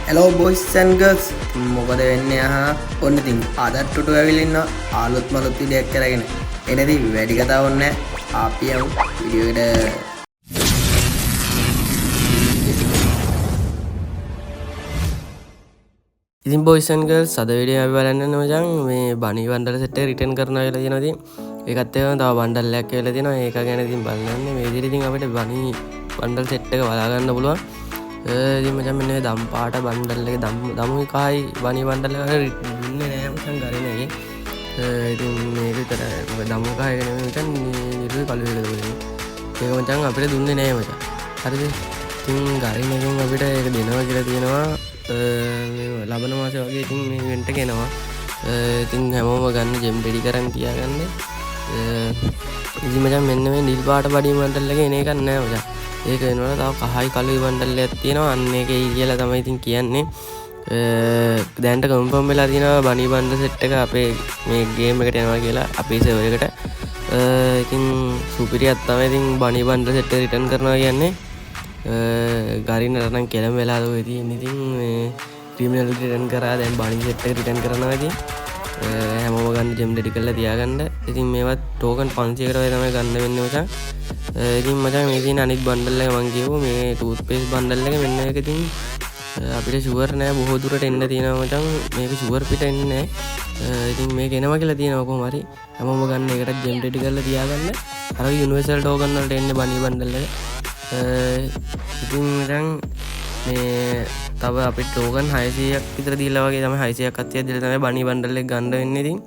Hello boys and girls. මොකද වෙන්නේ ඔන්න ඉතින් අදට ටුටු ඇවිල්ලා ඉන්න ආලුත් මලුත් විදියක් කරගෙන එනදී වැඩි කතාවක් නැහැ. අපි යමු වීඩියෝ එකට. ඉතින් boys and girls අද වීඩියෝ අපි බලන්න යන මචං මේ බනි බණ්ඩල සෙට් එක රිටර්න් කරනවා කියලා තියෙනවා. ඉතින් ඒකත් එක්කම තව බණ්ඩල් එකක් කියලා තියෙනවා. ඒක ගැන ඉතින් බලන්න මේ විදිහට ඉතින් අපිට බනි බණ්ඩල් සෙට් එක බලා ගන්න පුළුවන්. ඉතින් මචං මෙන්න දම් පාට බණ්ඩල් එක දමු එකයි බනි බණ්ඩල් එක දුන්නේ නෑ මචං ගරින එකේ. ඉතින් මේක විතර දමු එකයි නෙමෙයි මචං නිරුයි කළු එකද බලන්න. ඒක මචං අපිට දුන්නේ නෑ මචං. හරිද? ඉතින් ගරින එකෙන් අපිට ඒක දෙනවා කියලා තියෙනවා. ලබන මාසේ වගේ ඉතින් මේ ඉවෙන්ට් එක එනවා. ඉතින් හැමෝම ගන්න ජෙම් රෙඩි කරන් තියාගන්න. ඉතින් මචං මෙන්න මේ නිල් පාට බඩි බණ්ඩල් එක එන එකක් නෑ මචං. ඒක වෙනවනේ තව කහයි කළුයි බණ්ඩල් එකක් තියෙනවා. අන්න ඒකයි කියලා තමයි ඉතින් කියන්නේ. දැන්ට කන්ෆර්ම් වෙලා තියෙනවා බනි බණ්ඩල් සෙට් එක අපේ මේ ගේම් එකට එනවා කියලා අපේ සර්වර් එකට. ඉතින් සුපිරියක් තමයි ඉතින් බනි බණ්ඩල් සෙට් එක රිටර්න් කරනවා කියන්නේ. ගරිනට නම් කෙලම වෙලා දෝ තියෙන්නේ. ඉතින් ක්‍රිමිනල් රිටර්න් කරා දැන් බනි සෙට් එක රිටර්න් කරනවා. ඉතින් හැමෝම ගන්න ජෙම් රෙඩි කරලා තියාගන්න. ඉතින් මේවත් ටෝකන් 500කට වගේ තමයි ගන්න වෙන්නේ මචං. ඉතින් මචං මේ තියෙන අනිත් බණ්ඩල් එක මං කියවෝ මේ ටූත් පේස්ට් බණ්ඩල් එක මෙන්න මේක ඉතින් අපිට ෂුවර් නෑ බොහෝ දුරට එන්න තියෙනවා මචං. මේක ෂුවර් පිට එන්නේ නෑ. ඉතින් මේක එනවා කියලා තියෙනවා කොහොම හරි. හැමෝම ගන්න එකට ජෙම් රෙඩි කරලා තියාගන්න. අර යුනිවර්සල් ටෝකන් වලට එන්නේ බනි බණ්ඩල් එක. ඉතින් මචං මේ තව අපිට ටෝකන් 600ක් විතර දීලා වගේ තමයි 600ක් අත්තියක් දීලා තමයි බනි බණ්ඩල් එක ගන්න වෙන්නේ. ඉතින්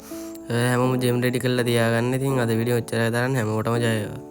හැමෝම ජෙම් රෙඩි කරලා තියාගන්න. ඉතින් අද වීඩියෝ ඔච්චරයි තරම්. හැමෝටම ජය වේවා.